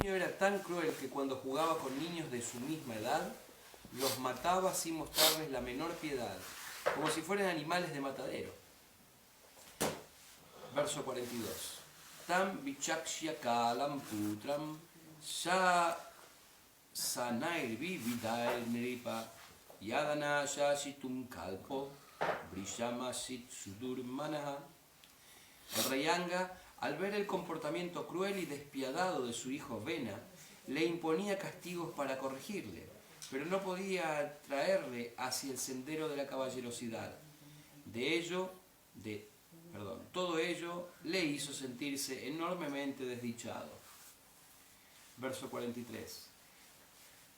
niño era tan cruel que cuando jugaba con niños de su misma edad, los mataba sin mostrarles la menor piedad, como si fueran animales de matadero. Verso 42. Tam vichakshya kalam putram sha sanairvi vidair nripa yadana shashitum kalpo brishamasit sudurmanaha. El rey Anga, al ver el comportamiento cruel y despiadado de su hijo Vena, le imponía castigos para corregirle, pero no podía traerle hacia el sendero de la caballerosidad. Todo ello le hizo sentirse enormemente desdichado. Verso 43.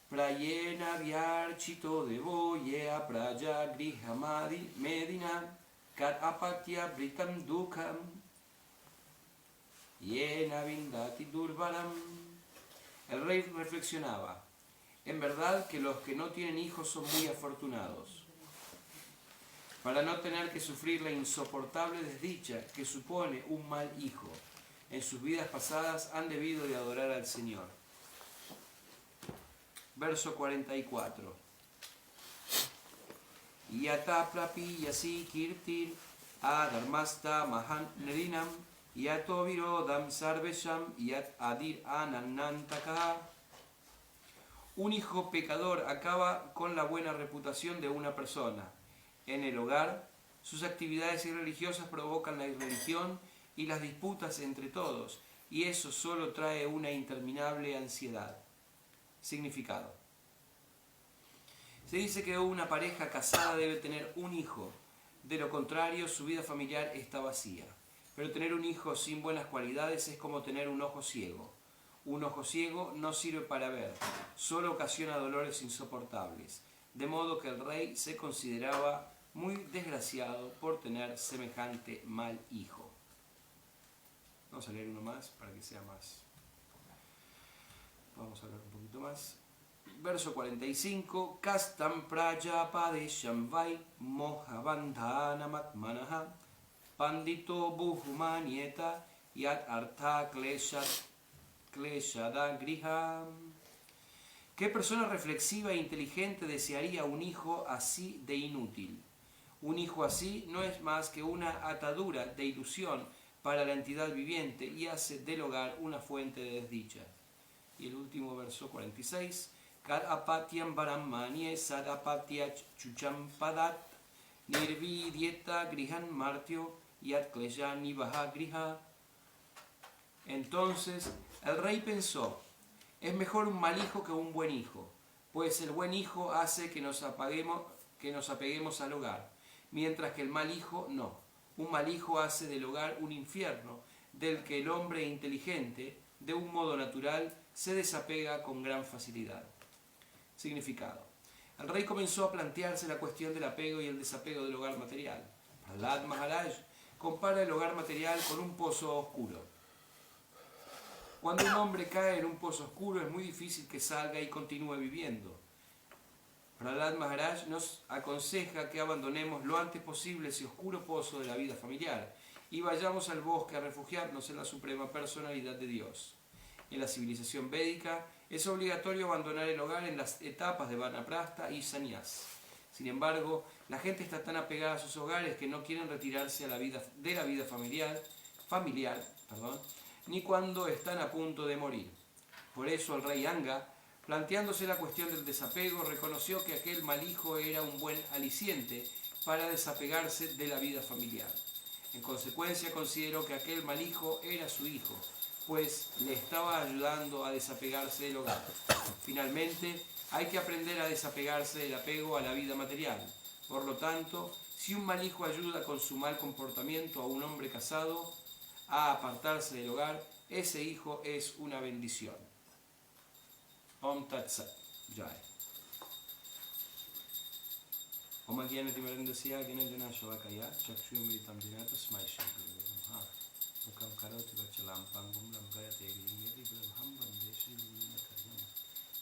Prayena vyarchito devo yea praya grihamadi medina kat apatya britam dukham yena vindati durvaram. El rey reflexionaba: en verdad que los que no tienen hijos son muy afortunados. Para no tener que sufrir la insoportable desdicha que supone un mal hijo, en sus vidas pasadas han debido de adorar al Señor. Verso 44. Yata prapi yasi kirtir adarmasta mahan nerinam yato virodam sarvesham yat adir ananantaka. Un hijo pecador acaba con la buena reputación de una persona. En el hogar, sus actividades irreligiosas provocan la irreligión y las disputas entre todos, y eso solo trae una interminable ansiedad. Significado. Se dice que una pareja casada debe tener un hijo, de lo contrario su vida familiar está vacía. Pero tener un hijo sin buenas cualidades es como tener un ojo ciego. Un ojo ciego no sirve para ver, solo ocasiona dolores insoportables, de modo que el rey se consideraba muy desgraciado por tener semejante mal hijo. Vamos a leer uno más para que sea más. Vamos a hablar un poquito más. Verso 45. Kastam prajapadesham vai mohabandhanamatmanaha pandito buhumanieta yat artha kleshada griham. ¿Qué persona reflexiva e inteligente desearía un hijo así de inútil? Un hijo así no es más que una atadura de ilusión para la entidad viviente y hace del hogar una fuente de desdicha. Y el último verso 46. Kad apatyam baramanie sad apatya chuchampadat nirvidieta grihan martyo yat kleya nivaha griha. Entonces el rey pensó: es mejor un mal hijo que un buen hijo, pues el buen hijo hace que nos apeguemos al hogar, mientras que el mal hijo no. Un mal hijo hace del hogar un infierno, del que el hombre inteligente, de un modo natural, se desapega con gran facilidad. Significado. El rey comenzó a plantearse la cuestión del apego y el desapego del hogar material. Prahlad Maharaj compara el hogar material con un pozo oscuro. Cuando un hombre cae en un pozo oscuro es muy difícil que salga y continúe viviendo. Prahlad Maharaj nos aconseja que abandonemos lo antes posible ese oscuro pozo de la vida familiar y vayamos al bosque a refugiarnos en la suprema personalidad de Dios. En la civilización védica es obligatorio abandonar el hogar en las etapas de Vanaprastha y Sannyas. Sin embargo, la gente está tan apegada a sus hogares que no quieren retirarse de la vida familiar, ni cuando están a punto de morir. Por eso el rey Anga, planteándose la cuestión del desapego, reconoció que aquel mal hijo era un buen aliciente para desapegarse de la vida familiar. En consecuencia, consideró que aquel mal hijo era su hijo, pues le estaba ayudando a desapegarse del hogar. Finalmente, hay que aprender a desapegarse del apego a la vida material. Por lo tanto, si un mal hijo ayuda con su mal comportamiento a un hombre casado a apartarse del hogar, ese hijo es una bendición. Om Tat Sat. Jai. Om Agyanati Marandasya Gyananjana Shavakaya Chakshuyamritam Jena Tasmai Shri Guru Namaha. Mukam Karoti Vachalam Pangum Lamgayate Gringeti Brahmam Vande Shri Guru Karyam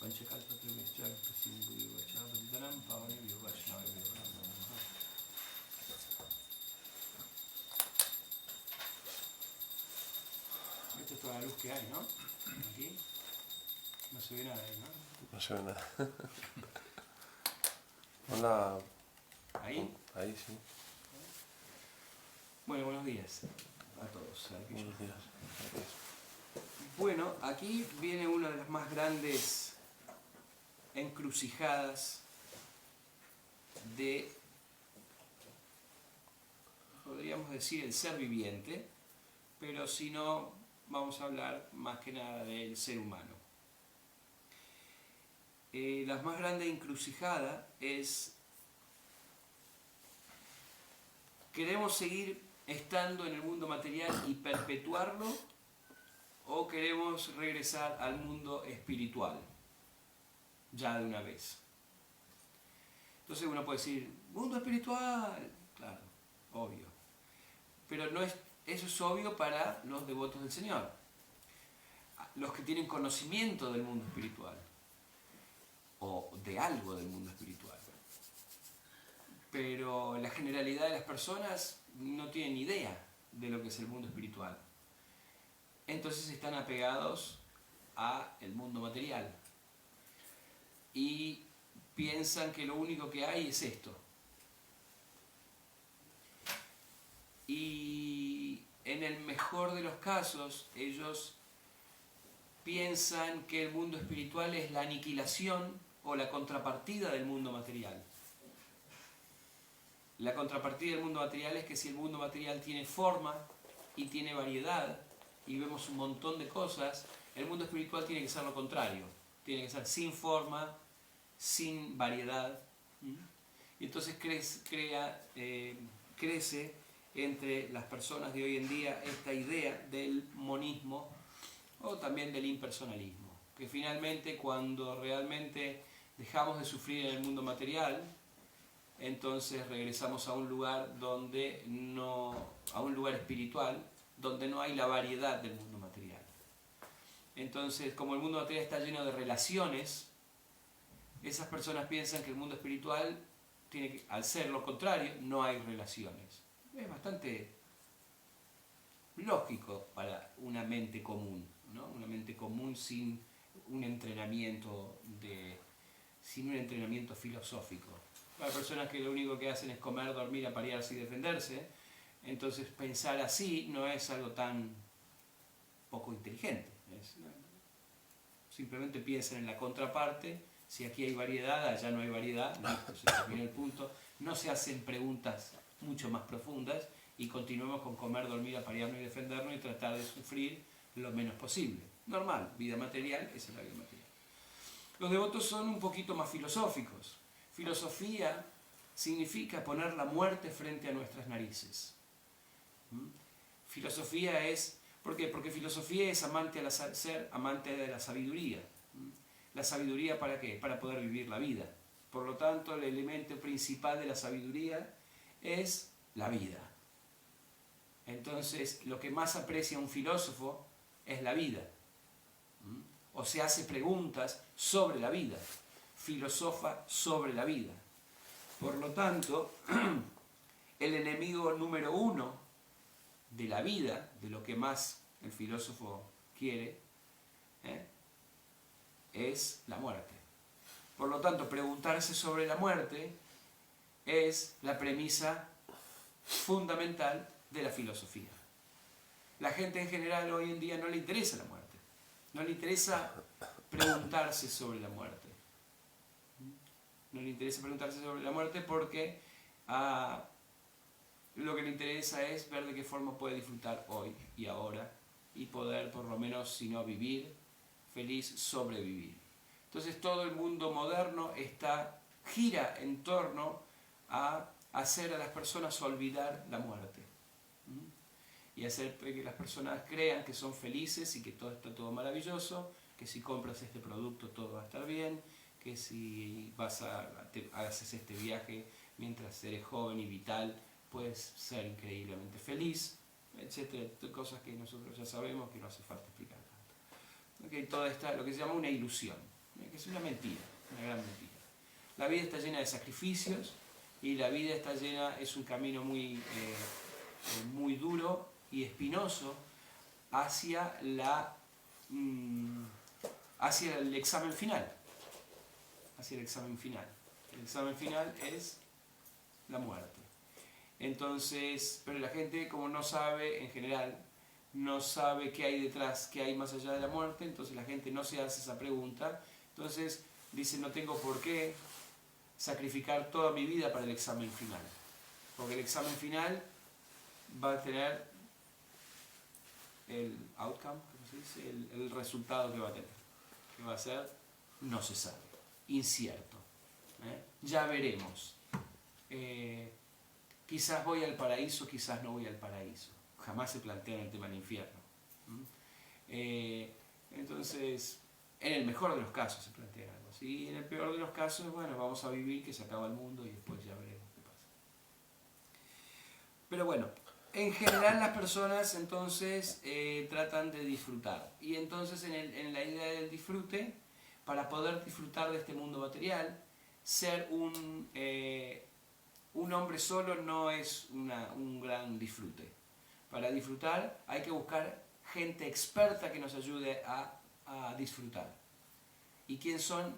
Panchakalpatra Vechak Prasinguri Vachabadidanam Pavane Vyogashnavi Vyogashnavi. Esta es toda la luz que hay, ¿no? Aquí. se ve nada ahí, ¿no? No se ve nada. Hola. ¿Ahí? Ahí sí. Bueno, buenos días a todos. Buenos días. Gracias. Bueno, aquí viene una de las más grandes encrucijadas de, podríamos decir, el ser viviente, pero si no, vamos a hablar más que nada del ser humano. La más grande encrucijada es: ¿queremos seguir estando en el mundo material y perpetuarlo, o queremos regresar al mundo espiritual ya de una vez? Entonces uno puede decir, mundo espiritual, claro, obvio, pero no es, eso es obvio para los devotos del Señor, los que tienen conocimiento del mundo espiritual o de algo del mundo espiritual. Pero la generalidad de las personas no tienen idea de lo que es el mundo espiritual. Entonces están apegados al mundo material y piensan que lo único que hay es esto. Y en el mejor de los casos, ellos piensan que el mundo espiritual es la aniquilación o la contrapartida del mundo material. La contrapartida del mundo material es que si el mundo material tiene forma y tiene variedad y vemos un montón de cosas, el mundo espiritual tiene que ser lo contrario. Tiene que ser sin forma, sin variedad. Y entonces crece entre las personas de hoy en día esta idea del monismo o también del impersonalismo, que finalmente, cuando realmente dejamos de sufrir en el mundo material, entonces regresamos a un lugar a un lugar espiritual donde no hay la variedad del mundo material. Entonces, como el mundo material está lleno de relaciones, esas personas piensan que el mundo espiritual al ser lo contrario, no hay relaciones. Es bastante lógico para una mente común, ¿no? Una mente común sin un entrenamiento filosófico. Para personas que lo único que hacen es comer, dormir, aparearse y defenderse, entonces pensar así no es algo tan poco inteligente. Simplemente piensan en la contraparte. Si aquí hay variedad, allá no hay variedad, listo, se termina el punto. No se hacen preguntas mucho más profundas y continuamos con comer, dormir, aparearnos y defendernos y tratar de sufrir lo menos posible. Normal, vida material, esa es la vida material. Los devotos son un poquito más filosóficos. Filosofía significa poner la muerte frente a nuestras narices. Filosofía es... ¿Por qué? Porque filosofía es ser amante de la sabiduría. ¿La sabiduría para qué? Para poder vivir la vida. Por lo tanto, el elemento principal de la sabiduría es la vida. Entonces, lo que más aprecia un filósofo es la vida. O se hace preguntas sobre la vida. Filosofa sobre la vida. Por lo tanto, el enemigo número uno de la vida, de lo que más el filósofo quiere, es la muerte. Por lo tanto, preguntarse sobre la muerte es la premisa fundamental de la filosofía. La gente en general hoy en día no le interesa la muerte. No le interesa preguntarse sobre la muerte. No le interesa preguntarse sobre la muerte porque lo que le interesa es ver de qué forma puede disfrutar hoy y ahora y poder, por lo menos, si no vivir, feliz, sobrevivir. Entonces todo el mundo moderno gira en torno a hacer a las personas olvidar la muerte. Y hacer que las personas crean que son felices y que todo está todo maravilloso, que si compras este producto todo va a estar bien, que si haces este viaje mientras eres joven y vital, puedes ser increíblemente feliz, etcétera, cosas que nosotros ya sabemos que no hace falta explicar tanto. Okay, todo está lo que se llama una ilusión, que es una mentira, una gran mentira. La vida está llena de sacrificios y la vida es un camino muy duro y espinoso hacia la hacia el examen final. Hacia el examen final. El examen final es la muerte. Entonces, pero la gente, como no sabe, en general, no sabe qué hay detrás, qué hay más allá de la muerte, entonces la gente no se hace esa pregunta. Entonces dice, no tengo por qué sacrificar toda mi vida para el examen final. Porque el examen final va a tener el outcome, ¿cómo se dice? El resultado que va a tener. Que va a ser, no se sabe, incierto. Ya veremos. Quizás voy al paraíso, quizás no voy al paraíso. Jamás se plantea el tema del infierno. Entonces, en el mejor de los casos se plantea algo así. Y en el peor de los casos, bueno, vamos a vivir, que se acaba el mundo y después ya veremos qué pasa. Pero bueno, en general las personas entonces tratan de disfrutar. Y entonces en la idea del disfrute, para poder disfrutar de este mundo material, ser un hombre solo no es un gran disfrute. Para disfrutar hay que buscar gente experta que nos ayude a disfrutar. ¿Y quién son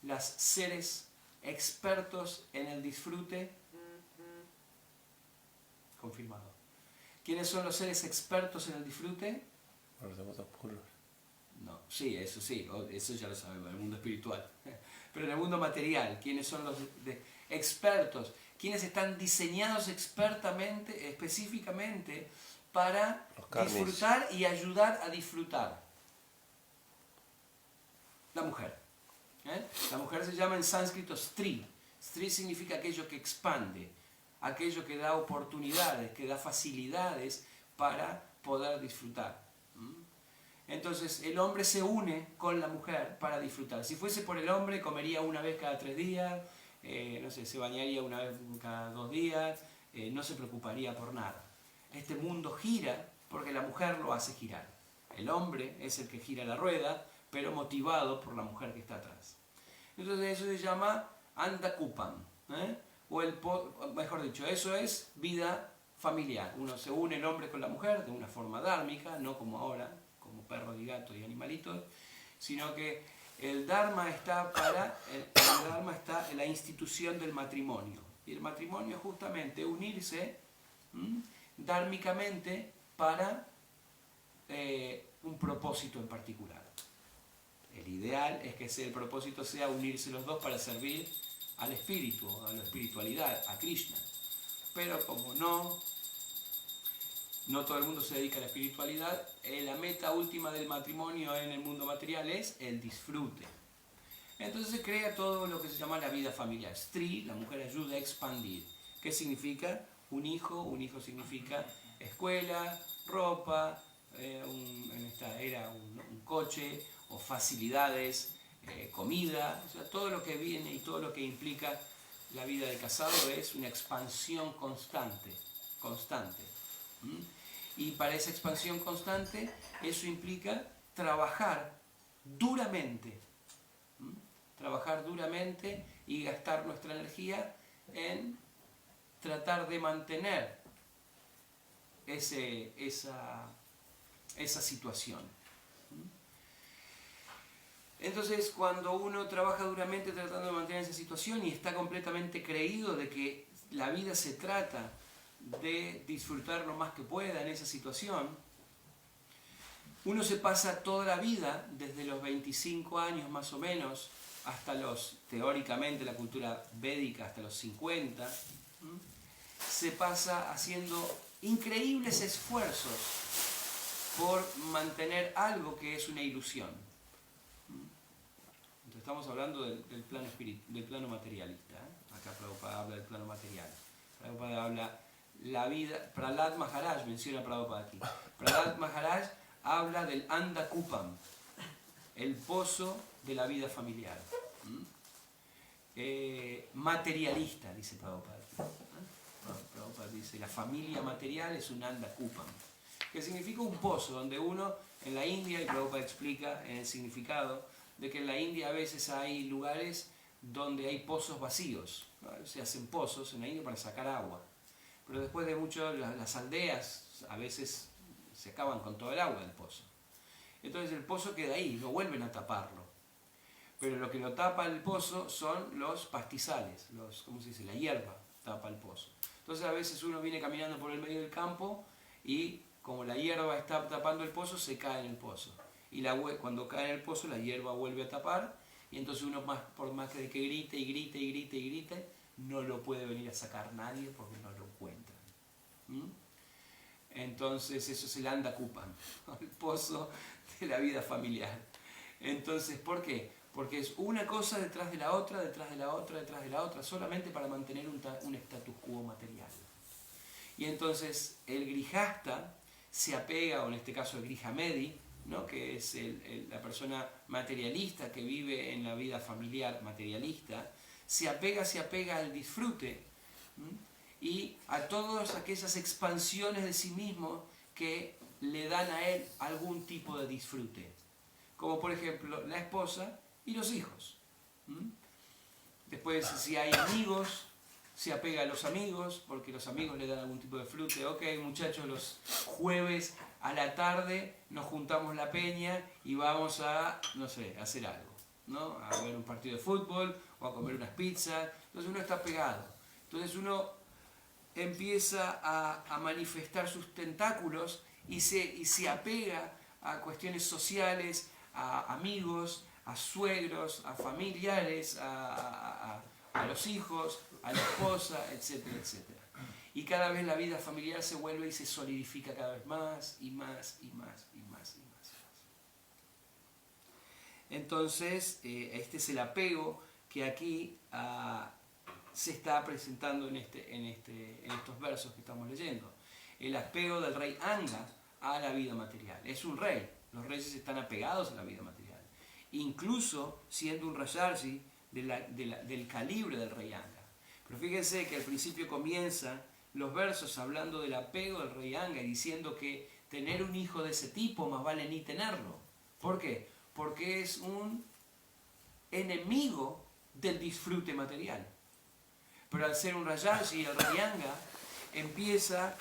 los seres expertos en el disfrute? Confirmado. ¿Quiénes son los seres expertos en el disfrute? Los devotos puros. No, sí, eso ya lo sabemos, en el mundo espiritual. Pero en el mundo material, ¿quiénes son los expertos? ¿Quiénes están diseñados expertamente, específicamente, para disfrutar y ayudar a disfrutar? La mujer. La mujer se llama en sánscrito stri. Stri significa aquello que expande, aquello que da oportunidades, que da facilidades para poder disfrutar. Entonces el hombre se une con la mujer para disfrutar. Si fuese por el hombre, comería una vez cada 3 días, no sé, se bañaría una vez cada 2 días, no se preocuparía por nada. Este mundo gira porque la mujer lo hace girar. El hombre es el que gira la rueda, pero motivado por la mujer que está atrás. Entonces eso se llama andakupam, mejor dicho, eso es vida familiar. Uno se une el hombre con la mujer de una forma dármica, no como ahora, como perros y gatos y animalitos, sino que el Dharma está en la institución del matrimonio. Y el matrimonio es justamente unirse dármicamente para un propósito en particular. El ideal es que el propósito sea unirse los dos para servir al espíritu, a la espiritualidad, a Krishna. Pero como no todo el mundo se dedica a la espiritualidad, la meta última del matrimonio en el mundo material es el disfrute. Entonces se crea todo lo que se llama la vida familiar. Stri, la mujer ayuda a expandir. ¿Qué significa? Un hijo significa escuela, ropa, en esta era un coche, o facilidades, comida, o sea, todo lo que viene y todo lo que implica la vida de casado es una expansión constante. Y para esa expansión constante, eso implica trabajar duramente y gastar nuestra energía en tratar de mantener esa situación. Entonces, cuando uno trabaja duramente tratando de mantener esa situación y está completamente creído de que la vida se trata de disfrutar lo más que pueda en esa situación, uno se pasa toda la vida, desde los 25 años más o menos, hasta teóricamente la cultura védica, hasta los 50, se pasa haciendo increíbles esfuerzos por mantener algo que es una ilusión. Entonces estamos hablando del plano materialista. Acá Prabhupada habla del plano material. Prabhupada habla la vida. Prahlad Maharaj menciona a Prabhupada aquí. Prahlad Maharaj habla del andakupam, el pozo de la vida familiar. Materialista, dice Prabhupada. Prabhupada dice, la familia material es un andakupam, que significa un pozo donde uno, en la India, y Prabhupada explica en el significado, de que en la India a veces hay lugares donde hay pozos vacíos, ¿no? Se hacen pozos en la India para sacar agua, pero después de mucho las aldeas a veces se acaban con todo el agua del pozo. Entonces el pozo queda ahí, no vuelven a taparlo. Pero lo que lo tapa el pozo son los pastizales, ¿cómo se dice? La hierba tapa el pozo. Entonces a veces uno viene caminando por el medio del campo y como la hierba está tapando el pozo, se cae en el pozo. Y cuando cae en el pozo, la hierba vuelve a tapar y entonces uno, por más que grite y grite y grite y grite, no lo puede venir a sacar nadie porque no lo encuentran. Entonces eso es el Andakupan, el pozo de la vida familiar. Entonces, ¿por qué? Porque es una cosa detrás de la otra, detrás de la otra, detrás de la otra, solamente para mantener un status quo material. Y entonces el grijasta se apega, o en este caso el grijamedi, ¿no? Que es la persona materialista que vive en la vida familiar materialista, se apega al disfrute y a todas aquellas expansiones de sí mismo que le dan a él algún tipo de disfrute. Como por ejemplo la esposa y los hijos. Después, si hay amigos, se apega a los amigos, porque los amigos le dan algún tipo de disfrute. Ok, muchachos, los jueves a la tarde nos juntamos la peña y vamos a, no sé, a hacer algo, ¿no? A ver un partido de fútbol o a comer unas pizzas. Entonces uno está pegado. Entonces uno empieza a manifestar sus tentáculos y se apega a cuestiones sociales, a amigos, a suegros, a familiares, a los hijos, a la esposa, etcétera, etcétera. Y cada vez la vida familiar se vuelve y se solidifica cada vez más y más y más y más y más. Entonces, este es el apego que aquí se está presentando en estos versos que estamos leyendo. El apego del rey Anga a la vida material. Es un rey. Los reyes están apegados a la vida material. Incluso siendo un Rajarsi del calibre del rey Anga. Pero fíjense que al principio comienzan los versos hablando del apego del rey Anga y diciendo que tener un hijo de ese tipo más vale ni tenerlo. ¿Por qué? Porque es un enemigo del disfrute material. Pero al ser un Rajarsi, el rey Anga empieza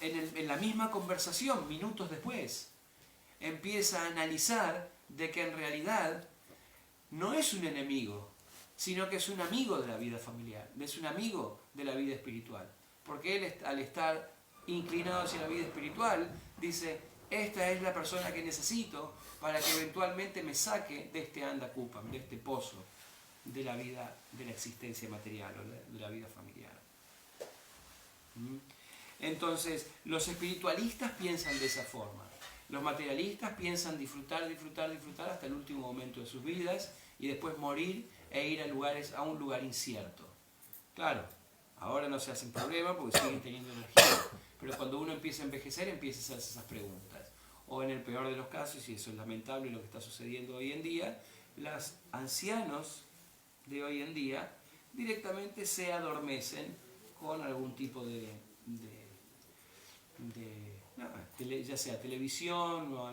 en la misma conversación, minutos después, empieza a analizar de que en realidad no es un enemigo, sino que es un amigo de la vida familiar, es un amigo de la vida espiritual. Porque él, al estar inclinado hacia la vida espiritual, dice, esta es la persona que necesito para que eventualmente me saque de este Andakupam, de este pozo de la vida, de la existencia material o de la vida familiar. Entonces, los espiritualistas piensan de esa forma. Los materialistas piensan disfrutar, disfrutar, disfrutar hasta el último momento de sus vidas y después morir e ir a un lugar incierto. Claro, ahora no se hacen problema porque siguen teniendo energía, pero cuando uno empieza a envejecer empieza a hacerse esas preguntas. O en el peor de los casos, y eso es lamentable lo que está sucediendo hoy en día, los ancianos de hoy en día directamente se adormecen con algún tipo ya sea televisión o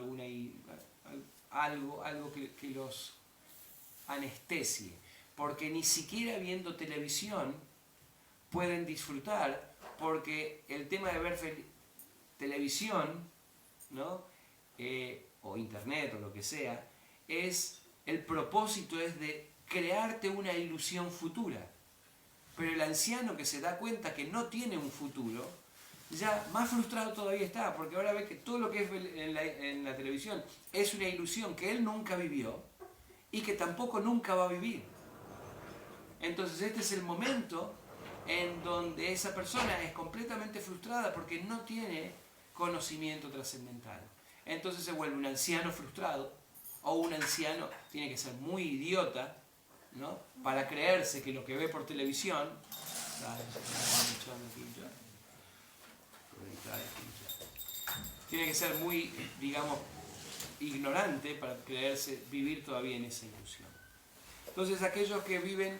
algo que los anestesie, porque ni siquiera viendo televisión pueden disfrutar, porque el tema de ver televisión, ¿no? O internet o lo que sea, el propósito es de crearte una ilusión futura. Pero el anciano que se da cuenta que no tiene un futuro, ya más frustrado todavía está, porque ahora ve que todo lo que es en la televisión es una ilusión que él nunca vivió y que tampoco nunca va a vivir. Entonces este es el momento en donde esa persona es completamente frustrada porque no tiene conocimiento trascendental. Entonces se vuelve un anciano frustrado, o un anciano tiene que ser muy idiota, ¿no? Para creerse que lo que ve por televisión tiene que ser muy, digamos, ignorante para creerse vivir todavía en esa ilusión. Entonces aquellos que viven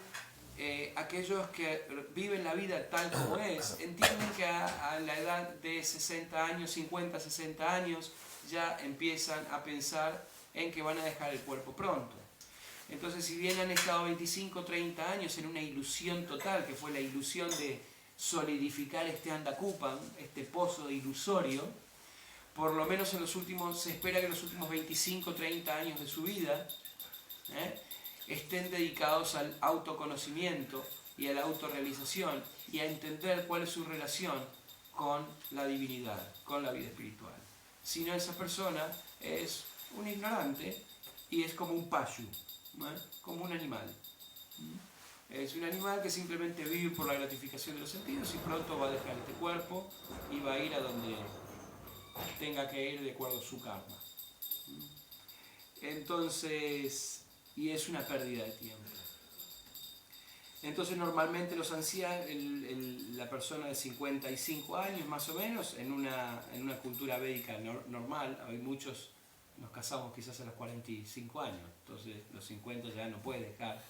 la vida tal como es, entienden que a la edad de 60 años, 50, 60 años, ya empiezan a pensar en que van a dejar el cuerpo pronto. Entonces, si bien han estado 25, 30 años en una ilusión total, que fue la ilusión de solidificar este Andakupam, este pozo ilusorio, por lo menos se espera que en los últimos 25 o 30 años de su vida estén dedicados al autoconocimiento y a la autorrealización y a entender cuál es su relación con la divinidad, con la vida espiritual. Si no, esa persona es un ignorante y es como un payu, como un animal. Es un animal que simplemente vive por la gratificación de los sentidos y pronto va a dejar este cuerpo y va a ir a donde tenga que ir de acuerdo a su karma. Entonces, y es una pérdida de tiempo. Entonces normalmente los ancianos, la persona de 55 años más o menos, en una cultura védica normal, hay muchos, nos casamos quizás a los 45 años, entonces los 50 ya no puedes dejar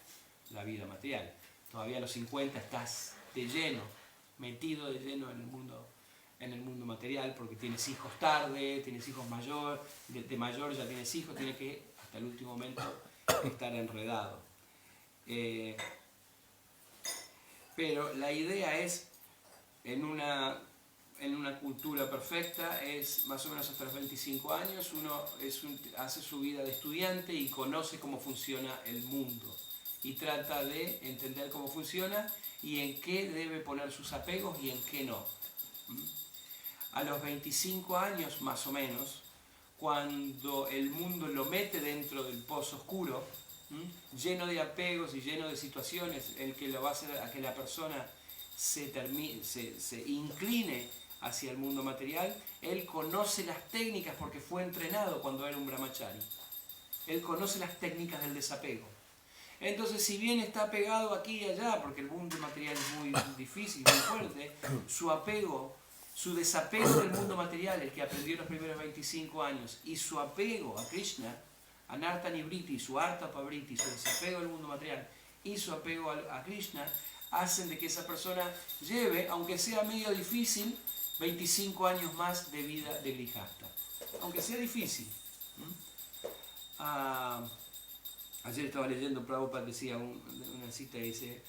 la vida material. Todavía a los 50 estás de lleno, metido de lleno en el mundo material, porque tienes hijos tarde, tienes hijos mayor, de mayor ya tienes hijos, tienes que hasta el último momento estar enredado. Pero la idea es, en una cultura perfecta, es más o menos hasta los 25 años, uno hace su vida de estudiante y conoce cómo funciona el mundo. Y trata de entender cómo funciona y en qué debe poner sus apegos y en qué no. A los 25 años más o menos, cuando el mundo lo mete dentro del pozo oscuro, lleno de apegos y lleno de situaciones, el que lo va a hacer a que la persona se incline hacia el mundo material, él conoce las técnicas porque fue entrenado cuando era un brahmachari. Él conoce las técnicas del desapego. Entonces, si bien está pegado aquí y allá, porque el mundo material es muy difícil, muy fuerte, su desapego del mundo material, el que aprendió en los primeros 25 años, y su apego a Krishna, Anartha Nivriti, su Artha Pavriti, su desapego del mundo material y su apego a Krishna, hacen de que esa persona lleve, aunque sea medio difícil, 25 años más de vida de grihasta. Aunque sea difícil. Ayer estaba leyendo, Prabhupada decía una cita y dice: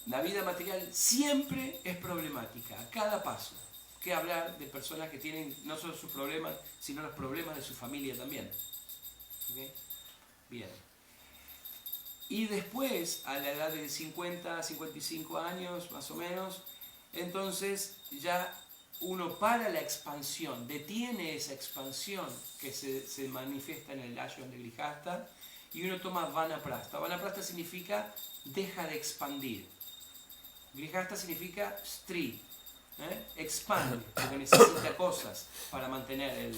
la vida material siempre es problemática, a cada paso. Que hablar de personas que tienen no solo sus problemas, sino los problemas de su familia también. ¿Okay? Bien. Y después, a la edad de 50, 55 años, más o menos, entonces ya uno para la expansión, detiene esa expansión que se manifiesta en el ashram de Grihasta, y uno toma Vanaprastha. Vanaprastha significa deja de expandir. Grihasta significa stri, expande, porque necesita cosas para mantener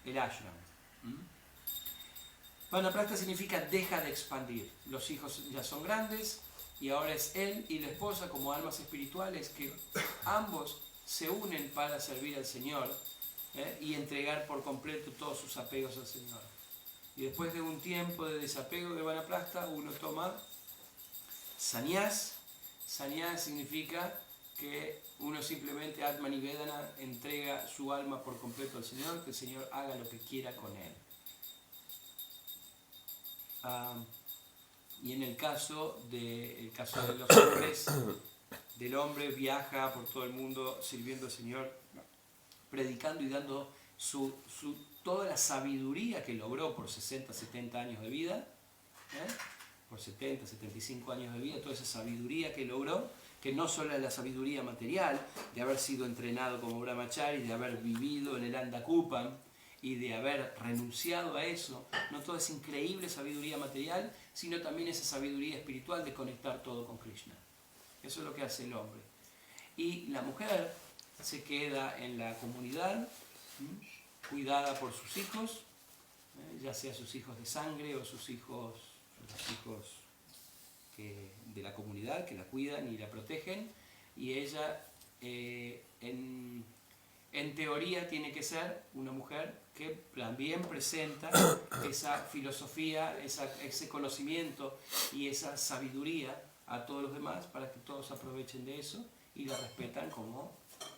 el ashram. Vanaprastha significa deja de expandir. Los hijos ya son grandes y ahora es él y la esposa como almas espirituales que ambos se unen para servir al Señor y entregar por completo todos sus apegos al Señor. Y después de un tiempo de desapego de Vanaprastha, uno toma sannyas. Sannyas significa que uno simplemente Atma Nivedana entrega su alma por completo al Señor, que el Señor haga lo que quiera con él. Y en el caso de los hombres, del hombre viaja por todo el mundo sirviendo al Señor, predicando y dando toda la sabiduría que logró por 60, 70 años de vida, por 70, 75 años de vida, toda esa sabiduría que logró, que no solo es la sabiduría material, de haber sido entrenado como brahmachari, de haber vivido en el Andakupam y de haber renunciado a eso, no toda esa increíble sabiduría material, sino también esa sabiduría espiritual de conectar todo con Krishna. Eso es lo que hace el hombre. Y la mujer se queda en la comunidad, cuidada por sus hijos, ya sea sus hijos de sangre o sus hijos de la comunidad que la cuidan y la protegen, y ella en teoría tiene que ser una mujer que también presenta esa filosofía, ese conocimiento y esa sabiduría a todos los demás para que todos aprovechen de eso y la respetan como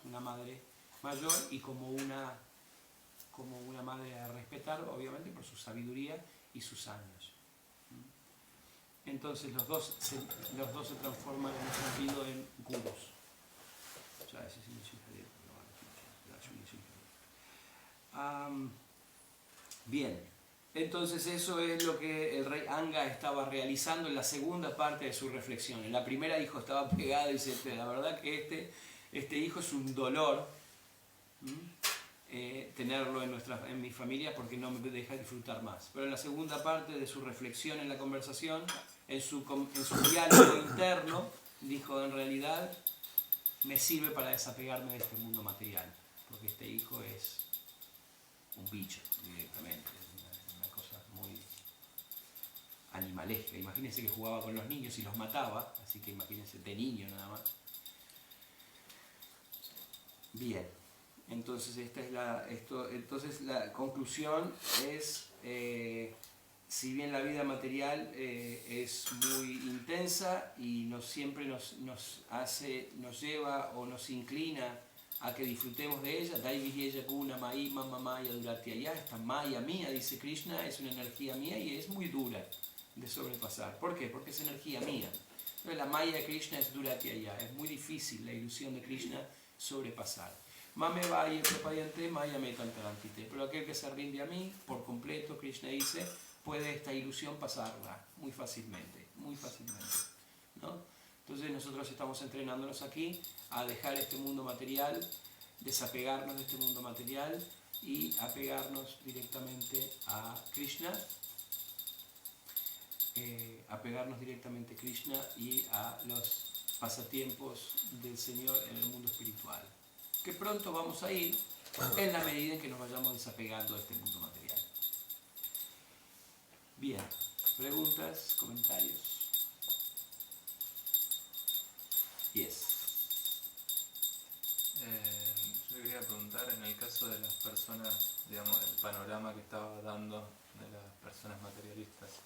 una madre mayor y como una madre a respetar, obviamente, por su sabiduría y sus años. Entonces los dos se transforman en un sentido en gurus. Bien, entonces eso es lo que el rey Anga estaba realizando en la segunda parte de su reflexión. En la primera dijo, estaba pegado y dice, la verdad que este hijo es un dolor tenerlo en mi familia porque no me deja disfrutar más. Pero en la segunda parte de su reflexión en la conversación, en su diálogo interno, dijo, en realidad me sirve para desapegarme de este mundo material, porque este hijo es un bicho directamente, es una cosa muy animalesca. Imagínense que jugaba con los niños y los mataba, así que imagínense de niño nada más. Bien, entonces la conclusión es, si bien la vida material es muy intensa y siempre nos lleva o nos inclina a que disfrutemos de ella, esta maya mía, dice Krishna, es una energía mía y es muy dura de sobrepasar. ¿Por qué? Porque es energía mía. La maya de Krishna es duratyaya, es muy difícil la ilusión de Krishna sobrepasar. Mame vaya propayante, maya me cantarantite. Pero aquel que se rinde a mí, por completo, Krishna dice, puede esta ilusión pasarla muy fácilmente, ¿no? Entonces nosotros estamos entrenándonos aquí a dejar este mundo material, desapegarnos de este mundo material y apegarnos directamente a Krishna, y a los pasatiempos del Señor en el mundo espiritual, que pronto vamos a ir en la medida en que nos vayamos desapegando de este mundo material. Bien, preguntas, comentarios. Yes. Yo quería preguntar, en el caso de las personas, digamos, el panorama que estaba dando de las personas materialistas,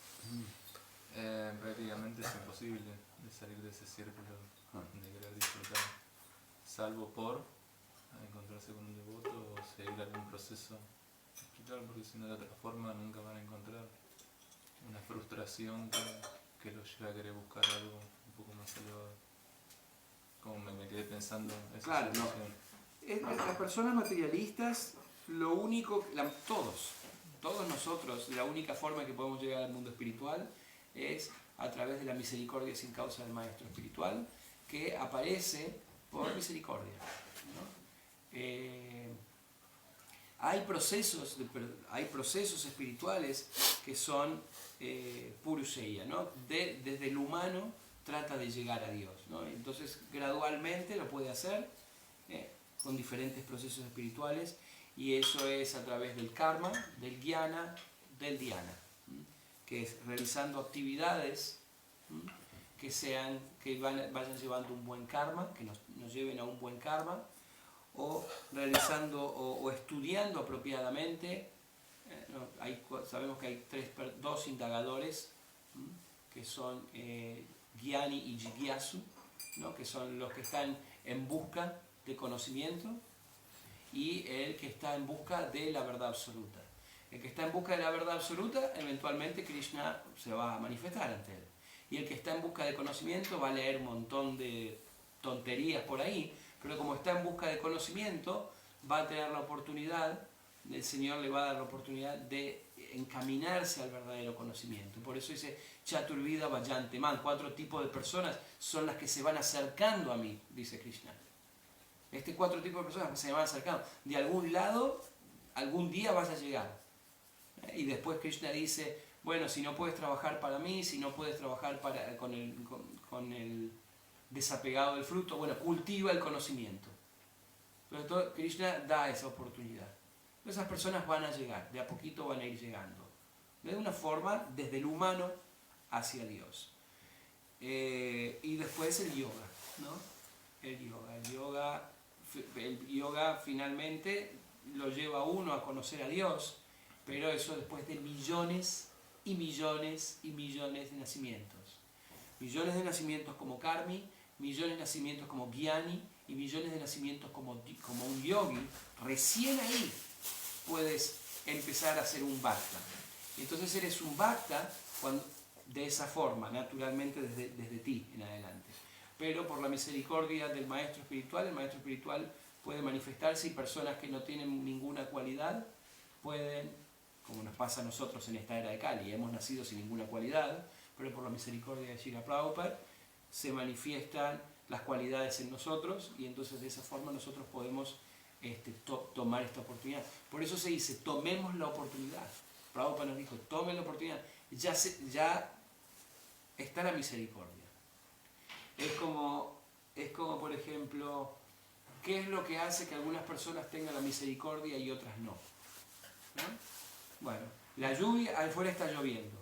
prácticamente es imposible de salir de ese círculo de querer disfrutar, salvo por encontrarse con un devoto o seguir algún proceso espiritual, porque si no de otra forma nunca van a encontrar una frustración que los lleve a querer buscar algo un poco más elevado. Como me quedé pensando en esa Claro, situación. No. Las personas materialistas, lo único, todos nosotros, la única forma que podemos llegar al mundo espiritual es a través de la misericordia sin causa del maestro espiritual, que aparece por misericordia, ¿no? Hay procesos espirituales que son purusheya, ¿no? Desde el humano trata de llegar a Dios, ¿no? Entonces gradualmente lo puede hacer con diferentes procesos espirituales, y eso es a través del karma, del jnana, del dhyana, que es realizando actividades que vayan llevando un buen karma, que nos lleven a un buen karma, o realizando o estudiando apropiadamente. Sabemos que hay dos indagadores, que son Gyani y Jigyasu, ¿no? Que son los que están en busca de conocimiento, y el que está en busca de la verdad absoluta. El que está en busca de la verdad absoluta, eventualmente Krishna se va a manifestar ante él. Y el que está en busca de conocimiento va a leer un montón de tonterías por ahí, pero como está en busca de conocimiento, va a tener la oportunidad, el Señor le va a dar la oportunidad de encaminarse al verdadero conocimiento. Por eso dice Chaturvida Vayante Man, 4 tipos de personas son las que se van acercando a mí, dice Krishna. 4 tipos de personas que se van acercando. De algún lado, algún día vas a llegar. Y después Krishna dice, bueno, si no puedes trabajar para mí, si no puedes trabajar con el desapegado del fruto, bueno, cultiva el conocimiento. Pero Krishna da esa oportunidad. Esas personas van a llegar, de a poquito van a ir llegando. De una forma, desde el humano hacia Dios. Y después el yoga, ¿no? El yoga finalmente lo lleva a uno a conocer a Dios, pero eso después de millones y millones y millones de nacimientos. Millones de nacimientos como karmi, millones de nacimientos como gyani y millones de nacimientos como un yogi. Recién ahí puedes empezar a ser un bhakta. Entonces eres un bhakta de esa forma, naturalmente desde ti en adelante. Pero por la misericordia del maestro espiritual, el maestro espiritual puede manifestarse, y personas que no tienen ninguna cualidad pueden, como nos pasa a nosotros en esta era de Kali, hemos nacido sin ninguna cualidad, pero por la misericordia de Srila Prabhupada se manifiestan las cualidades en nosotros y entonces de esa forma nosotros podemos tomar esta oportunidad. Por eso se dice, tomemos la oportunidad. Prabhupada nos dijo, tomen la oportunidad. Ya está la misericordia. Es como, por ejemplo, ¿qué es lo que hace que algunas personas tengan la misericordia y otras no? ¿No? Bueno, la lluvia, afuera está lloviendo.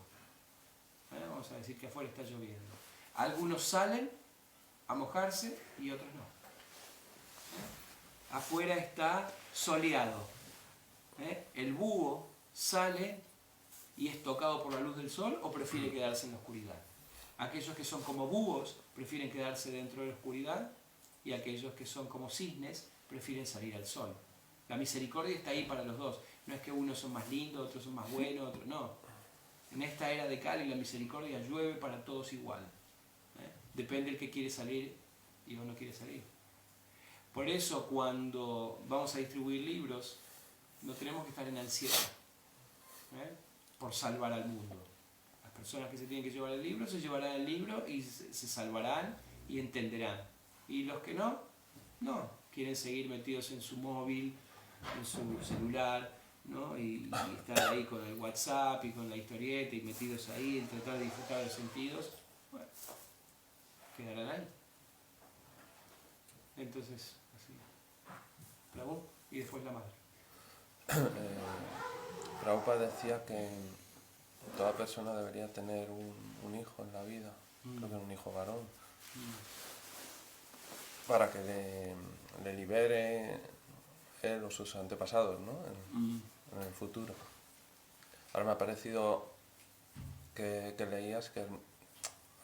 Vamos a decir que afuera está lloviendo. Algunos salen a mojarse y otros no. Afuera está soleado. El búho sale y es tocado por la luz del sol o prefiere quedarse en la oscuridad. Aquellos que son como búhos prefieren quedarse dentro de la oscuridad y aquellos que son como cisnes prefieren salir al sol. La misericordia está ahí para los dos. No es que unos son más lindos, otros son más buenos, otros no. En esta era de Kali la misericordia llueve para todos igual. Depende del que quiere salir y o no quiere salir. Por eso cuando vamos a distribuir libros no tenemos que estar en ansiedad por salvar al mundo. Las personas que se tienen que llevar el libro se llevarán el libro y se salvarán y entenderán. Y los que no, quieren seguir metidos en su móvil, en su celular, ¿no? y estar ahí con el WhatsApp y con la historieta y metidos ahí en tratar de disfrutar de los sentidos, bueno, quedarán ahí. Entonces, así. Prabhu y después la madre. Prabhupada decía que toda persona debería tener un hijo en la vida, creo que un hijo varón, para que le libere él o sus antepasados, ¿no? En el futuro. Ahora me ha parecido que leías que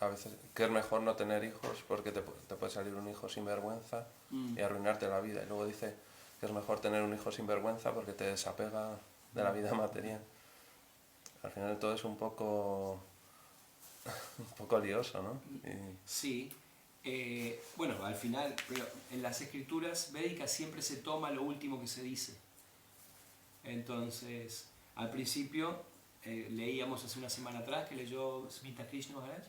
a veces que es mejor no tener hijos porque te puede salir un hijo sin vergüenza y arruinarte la vida. Y luego dice que es mejor tener un hijo sin vergüenza porque te desapega de la vida material. Al final todo es un poco lioso, ¿no? Sí. Bueno, al final, pero en las escrituras védicas siempre se toma lo último que se dice. Entonces, al principio, leíamos hace una semana atrás que leyó Smita Krishna Maharaj,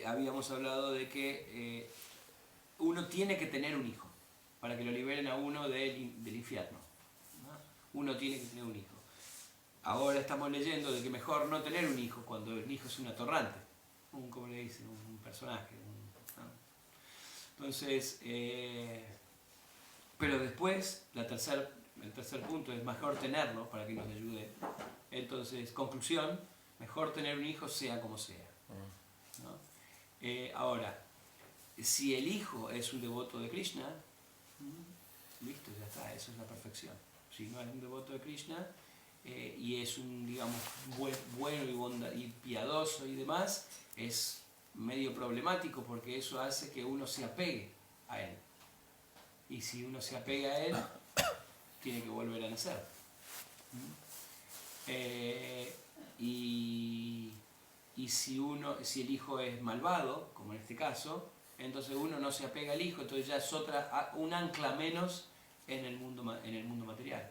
habíamos hablado de que uno tiene que tener un hijo para que lo liberen a uno del infierno, ¿no? Uno tiene que tener un hijo. Ahora estamos leyendo de que mejor no tener un hijo cuando el hijo es un atorrante, como le dicen, un personaje. ¿No? Entonces, pero después, el tercer punto es mejor tenerlo para que nos ayude. Entonces, conclusión, mejor tener un hijo sea como sea. ¿No? Ahora, si el hijo es un devoto de Krishna, listo, ya está, eso es la perfección. Si no es un devoto de Krishna y es un, digamos, bueno y piadoso y demás, es medio problemático porque eso hace que uno se apegue a él. Y si uno se apega a él, tiene que volver a nacer. Y si el hijo es malvado, como en este caso, entonces uno no se apega al hijo, entonces ya es un ancla menos en el mundo material.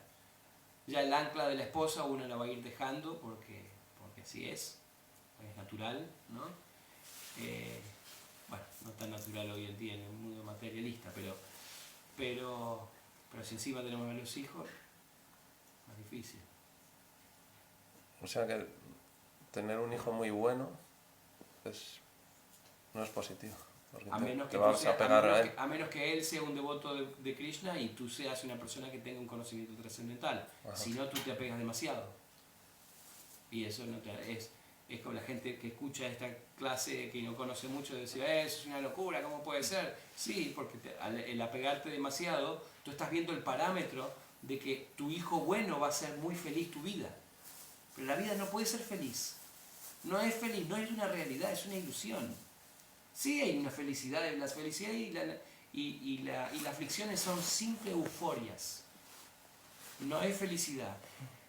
Ya el ancla de la esposa uno la va a ir dejando porque así es natural, ¿no? Bueno, no tan natural hoy en día en el mundo materialista, pero si encima tenemos a los hijos, más difícil. O sea que tener un hijo muy bueno no es positivo. A menos, a menos que él sea un devoto de Krishna y tú seas una persona que tenga un conocimiento trascendental. Si no, tú te apegas demasiado. Y eso no es como la gente que escucha esta clase que no conoce mucho, decir, eso es una locura, ¿cómo puede ser? Sí, porque el apegarte demasiado, tú estás viendo el parámetro de que tu hijo bueno va a ser muy feliz tu vida. Pero la vida no puede ser feliz. No es feliz, no es una realidad, es una ilusión. Sí hay una felicidad, la felicidad y la aflicciones son simples euforias. No es felicidad.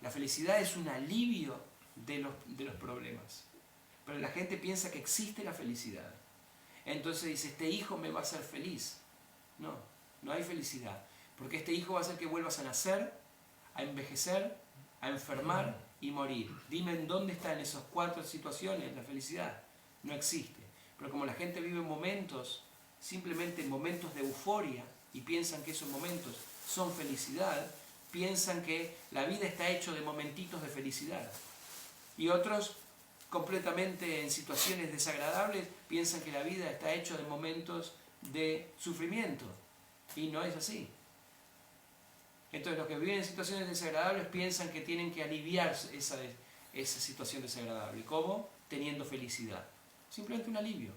La felicidad es un alivio de los problemas. Pero la gente piensa que existe la felicidad. Entonces dice, este hijo me va a hacer feliz. No hay felicidad. Porque este hijo va a hacer que vuelvas a nacer, a envejecer, a enfermar y morir. Dime en dónde está en esas 4 situaciones la felicidad. No existe. Pero como la gente vive momentos, simplemente momentos de euforia, y piensan que esos momentos son felicidad, piensan que la vida está hecha de momentitos de felicidad. Y otros, completamente en situaciones desagradables, piensan que la vida está hecha de momentos de sufrimiento. Y no es así. Entonces los que viven en situaciones desagradables piensan que tienen que aliviar esa situación desagradable. ¿Cómo? Teniendo felicidad. Simplemente un alivio.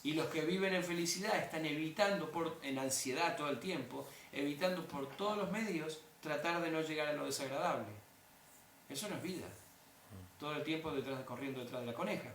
Y los que viven en felicidad están evitando, en ansiedad todo el tiempo, evitando por todos los medios tratar de no llegar a lo desagradable. Eso no es vida. Todo el tiempo corriendo detrás de la coneja.